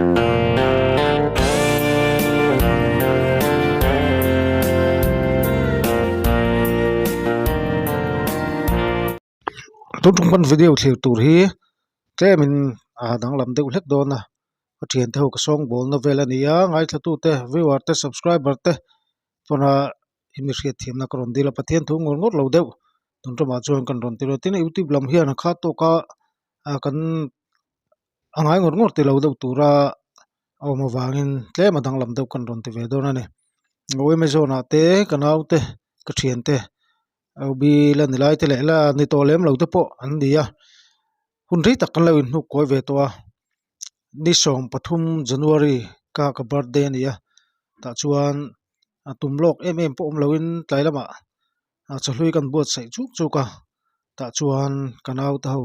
ตุงปันวิดีโอเที่ยวตูรีแค่มันดังลำเดียวเล็กโดนนะก็เทียนเท่ากับส่งบอลนเวลานี้ยังไงถ้าตู้เตะวิวร์เตะ subscriber เตะตอนน่ะอิมิเรียทีมนักรอนดีละประเทศทุ่งงดเราเดียวตอนจะมาชวนกันรอนตีเราที่นี่อุติบลำเฮียนะข้าตัวก็กันอังไงงดตีเราเดียวตัวระเอามาวางอินแค่มาดังลำเดียวกันรอนตีเวดนั่นนี่โอ้ยไม่โซนาเตะกันเอาเตะก็เทียนเตะเอาบีละนี่ไล่เตะละนี่ตัวเลี้ยมเราเตะปะอันเดียหุ่นที่ตักกันเลยนุกคอยเวตัวนี่ส่งปฐุม January กับ birthday นี่แต่ชวนตุ่มโลกปมเราอินไกลละมาจะลุยกันบวชใส่จุกแต่ชวนกันเอาเท่า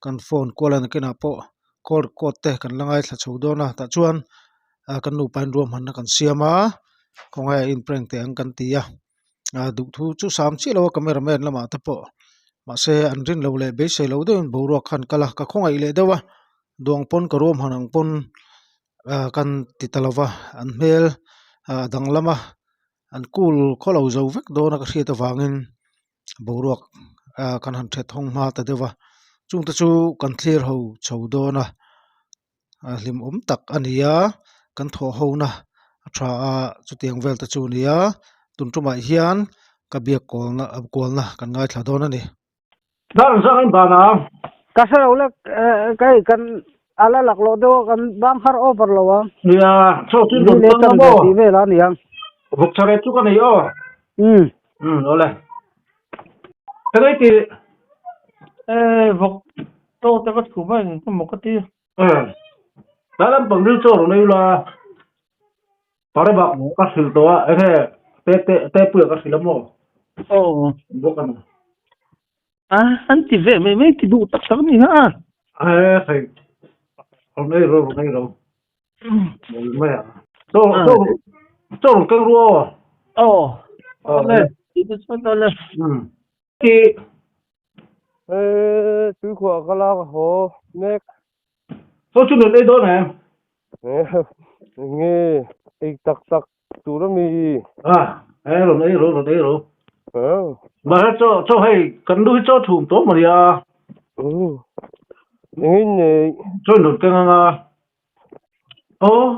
กันโฟนกวนกันกินปะกดเตะกันละไงถ้าชาวโดนะแต่ชวนกันนูไปรวมหันกันเสียมาคงให้อินเปล่งเตียงกันตีดูทุจุสามชีเราก็ไม่ระเมินละมาแต่ปะมาเสอันรินเราเลยเบสเราด้วยบูรักขันกะละก็คงไอเลยเด้อวะดวงปนกระรวมหันปนกันติดตลอดอันเมลดังละมาอันกูลข้อเราจะวิกโดนก็เสียตะวังอินบูรักกันหันเท็ดห้องมาแต่เด้อวะจุงตะจูกันเคลียร์เขาชาวโดนะลิมตักอันนี้กันถั่วเขานะทราจุดเตียงเวลตะจูนี้ตุนจุมาเฮียนกับเบียกกอลนะกันง่ายถ้าโดนนั่นนี่ด้านสักบานะก็สเราเล็กใกล้กันอะไรหลักโลดกันบางฮาร์โอเปอร์โลวะเนี่ยโชว์ที่ดูกันนะโบดีเวลานี่ยังบุกชาเรตุกันนี่โอเลยแต่ไอ้ที่บุกโตแต่ก็ถูกไหมก็หมกก็ที่แล้วบางเรื่องโชว์ตรงนี้ละตอนแรกบอกก็สิตัวไอ้แค่เตะเปลือกก็สิละโมบุกกันอันที่เวไม่ที่ดูตักสักนี่ฮะใช่ผมไม่รู้ไม่โจ้กังรัวเลยที่สุดเลยที่ซื้อขวดก็แล้วโหเน็กโซ่ชุดหนึ่งได้โดนไหมงี้อีกตักตัวนั้นมีรู้มาโจ้ให้กันดูโจ้ถูกตัวมาดินี่ช่วยหนุนกันงา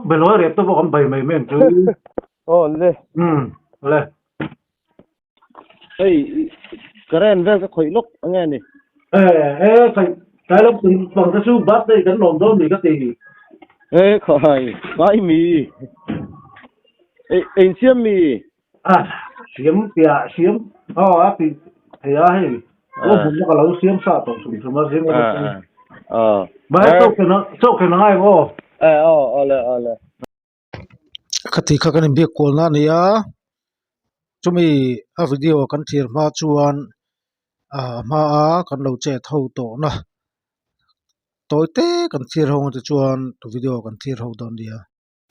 เบลล์เรียบตัวบอกกันไปไม่จื้อเลยเลยเฮ้ยกระเรนเรื่องก็ข่อยลุกอะไรนี่ใครใครลบถึงฝั่งจะสู้บัตได้กันหลงโดนดีก็ตีข่อยไม่มีเสียมมีเสียมเปียเสียมปีเฮียให้ผมก็เราเสียมซาตรงสุดสมัยเสียมบ้านโชคกันง่ายบ่เลยคติข้ากันเบียกคนนั่นนี่จะมีวิดีโอกันที่มาชวนมากันเราเจอเท่าโตนะตัวเต้กันที่เราจะชวนวิดีโอกันที่เราตอนเดียว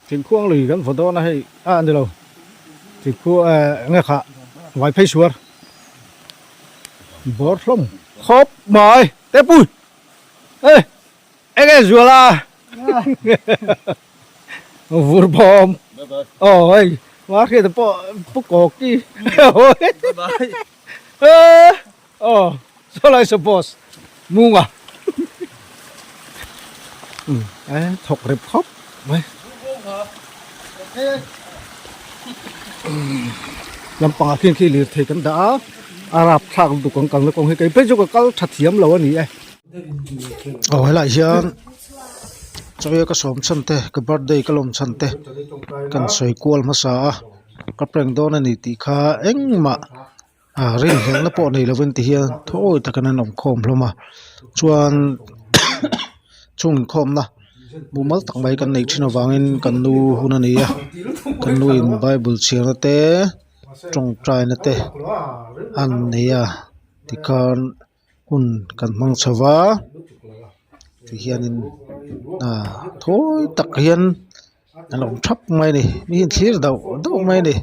ถึงควงหลีกันฝนตกนะให้อันเดียวถึงควงเนี่ยค่ะไว้เพชรวร์บอสลมครบหมายเต้ปุ้ยไอ้แกจัวละวูดบอมมาแค่แต่ปุ๊กกอกกี้so I suppose มุงถกเร็บครบไหมลำปางเขียนขี้เหลือเทกันดาอารับทางตุกกังแล้วก็ให้ไก่เป็นจุกกัลถัดเทียมเราอันนี้ให้หลายเช้าจะไปก็สมชันเตะกับบัดเดย์ก็ลมชันเตะกันสวยกวลมาซากับเปล่งโดนนี่ตีขามาเรื่องแห่งนับปอในละเวนตีเฮียโถ่แต่กันนั่นอมคมลงมาชวนช่วงคมนะบุมัลตักใบกันในที่นวางอินกันดูหุ่นนี่กันดูอินไบเบิลเชียร์นะเตะตรงใจนะเตะอันนี้ที่กันหุ่นกันมังสวะที่เฮียนินโถ่ตักเฮียนอันนั้นทับไม่นี่มีหินที่ดาวไม่นี่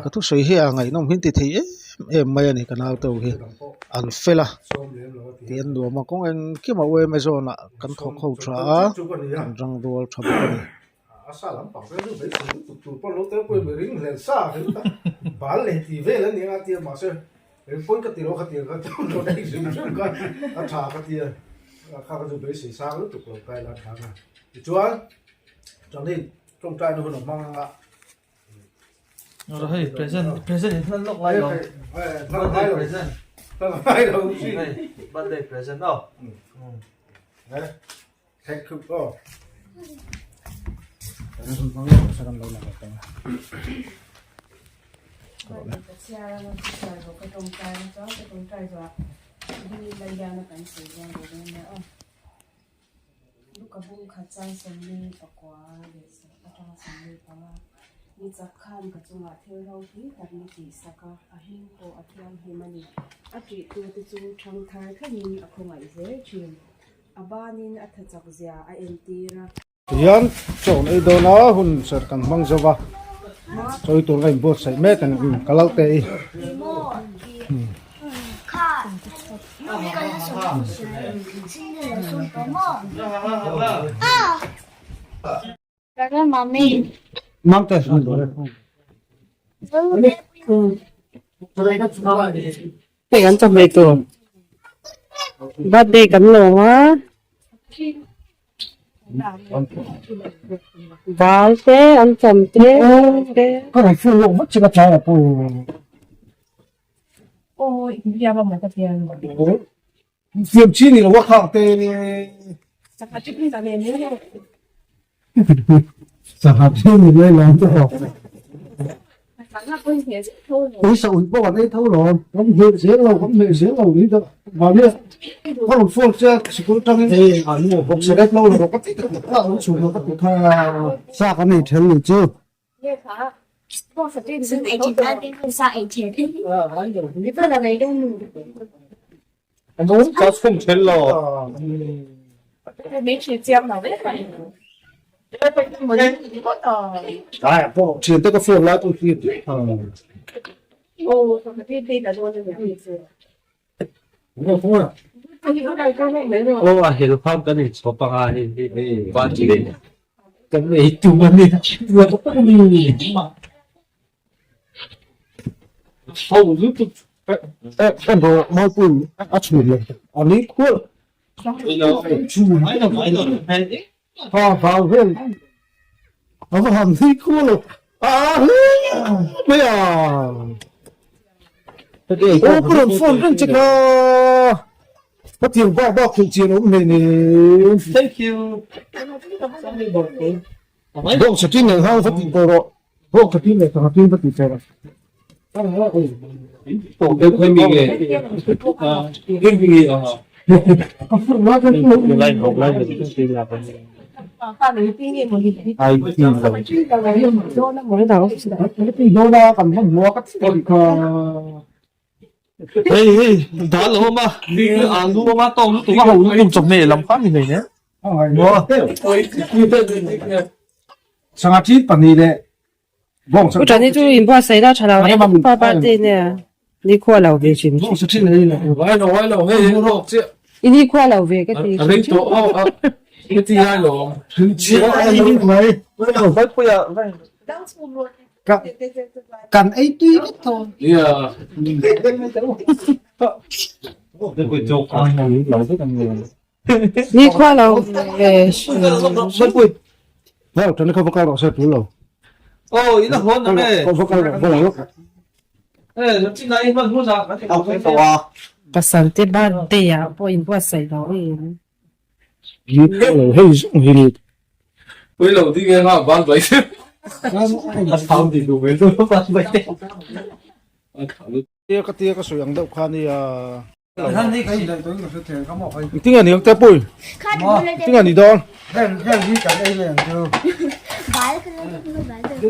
ก็ทุกสิ่งเฮียไงน้องหินที่ที่ไม่นี่กันเอาตัวเฮียอันเฟล่า tian du ma kong en ki ma we me zona kan thok kho tha kan rang dol thab ni asa lam pa se du be su tu pa lo te ko be ring le sa he ta ba le ti ve le ni nga ti ma se e pon ka ti ro ka ti ka tu lo dai su ka a tha ka ti a ka du be si sa lu tu ko kai la tha na ti chuan chang ni trong trai no no mang a rồi hey present thân lúc lại rồi present ai đâu gì birthday present đâu đấy thank you oh saram lo la ka ni zakhan ka chunga thel ro hi tarni ti saka a hin ko athiam hemani ati tu ti chu thang thar khanin akhongai ze chin abanin athachak zia a entira yan chon ei do na hun sar kan mang zawa choi tur ngai bot sai me kan kalal te mo kha no ka ya so sin de so tomo Daga mami mang te san do Cái anh chồng mày cường bắt đi cắm lồng á vào thế anh chồng thế có phải phụ lục mất chưa có trái là phụ ôi ya ba ma ta pian phiền chi thì là quá khó tê saka chip ni ta ne ni sao hạt chi thì lên làm cho học saka ko ni se thôi ôi sao ủi bỏ đây thâu rồi không hiểu dễ lâu không hiểu dễ lâu đi đâu vào đi có một phương chưa chỉ có trong cái anh mua bọc sẽ đẹp lâu rồi có thích được nó chủ nó có tha xa cái này theo được chưa ye kha ko sa tin sun ai tin ta tin sa ai che ni pa la nei dong anh muốn có không chơi lo me chi chiam na ve fa ye pa mo ni ko ta à bộ chuyện tới cái phương lá tôi kia o sa tin tin da do ni se không không à ani ko dai ko me ro ô à hiểu không cái này số bằng ai thì quan chỉ đến cái này chúng mình đi vừa có cái gì mà không giúp em đồ mau quên à chủ liền anh ấy quên chủ máy là máy rồi hay vào bên nó làm gì quên rồi à bây giờ ô cái đồng phone bên trên nó bắt tiền bao tiền tiền ông này này thank you Bông sẽ tin này không phát tiền rồi bông sẽ tin này thằng tin phát tiền rồi tổ đều quên mình nghề quên mình nghề lại học lại được cái là phần pa ni tin ni mo ni ai tin rồi ta ga yo mo do na mo ni da cái tiền đâu ra cần không mua cái hey hey đã lâu mà đi ăn luôn mà tao lúc tụi nó hầu nó chụp mẹ làm phát như này nhé mua sang ăn chín phần này đấy bông sẽ我昨天就引爆谁到茶楼爸爸的呢你快老về chuyện bông sẽ tin này này歪了嘿肉这你快老về cái gì lấy tổ cái gì hai lỗ chỉ có ai đi mấy phải bây giờ dang su mo cần ấy tuy ít thôi yeah cái quỷ châu con này lâu rất là nhiều你快老về rất quỷ vào cho nó không có cái đó sẽ đủ lâu oh ini hon na me không có cái đó không lâu eh nó chỉ này mà mua ra cái không phải tao pasal te ba de ya po in po sai lo gì cái lâu hay gì đi quỷ lâu đi nghe nó bán vậy không thì đủ mấy rồi bán vậy tia cái sợi ăn đậu khan đi à hắn đi cái tiếng anh tiếng tép bùi kha du le tiếng anh đi đâu hen gì cả đây là chưa bal ka chú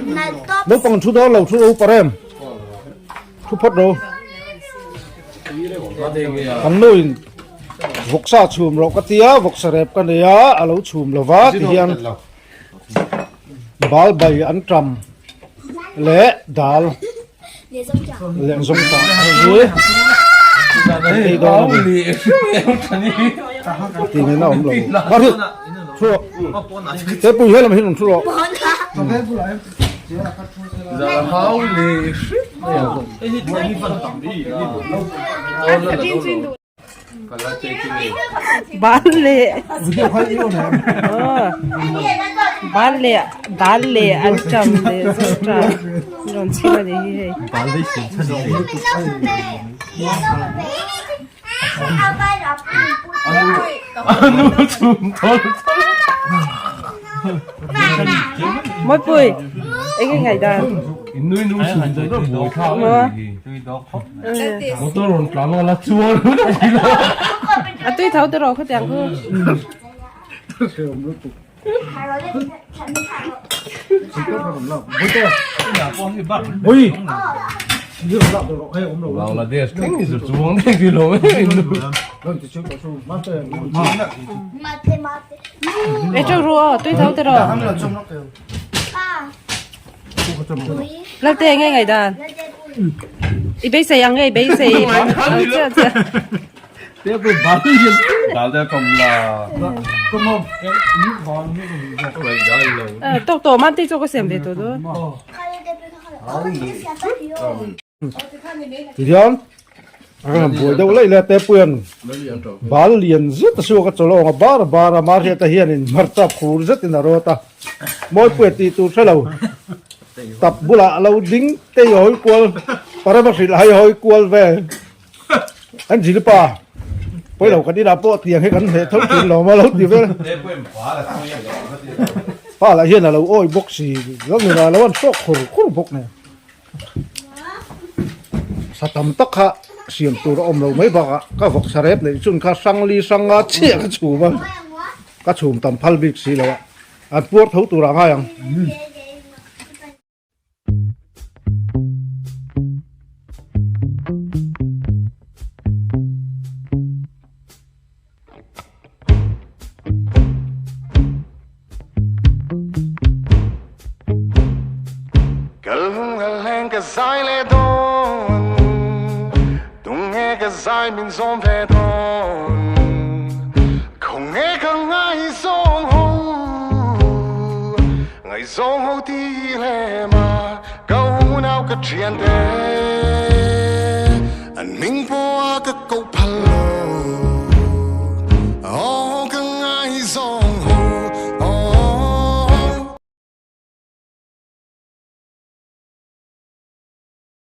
na top nếu bằng chú đó lâu chú đâu phải em chú phát đâu anh nuôi vok sa chum ro ka tia vok sa rep ka nia alo chum lova ti hian bal bai an tram le dal le zong cha le zong ta Ei do ni. Ti ne na om lo. Ba thu. Thu. Te pu he lam hin thu lo. Bale. Bale, dale, ancham de sotra. Non si ma de he. Moi pui. Ai cái ngày đó. Nuôi nuôi sủng cho nó bồi thao gì. 모터론 라노라 추월 À tôi thấu tôi rồi có tiền không? Oi. Vào là đây cái gì rồi xuống đây cái lối. Ê cho rùa, tôi thấu tôi rồi. Lớp tiền ngày đó. Ý bây giờ ăn ngày bây giờ. Thế bên bán gì? Đào ra cầm là 그럼 이 반이 vậy rồi. 또 만티 저거 xem về tôi đó. Thì đion. Buổi đâu lấy là tế quyền. Bá liền rất là xua cái chỗ lộ bà mà hiện tại hiện in mặt tập khu rất là rồi ta. Mỗi quyền thì tu sẽ lâu. Tập bù lạ lâu đính tê hỏi quân. Para bác sĩ là hay hỏi quân về. Anh gì đó bà. Bây giờ cái đi đạp bộ tiền hay cái hệ thống tiền lò mà lâu thì về. Bà là hiện là lâu ôi bốc xì. Rất là lâu ăn sốc khổ bốc này. Sa tam tak ha siam tu ra om lo mai ba ka vok sarep nei chun kha sang li sang a che ka chu ba ka chum tam phal bik si lo an puar thau tu ra nga yang Sai min som ve don không nghe không ai song ho ngày song ho ti le ma câu nào cái chuyện đấy anh minh po cái câu phật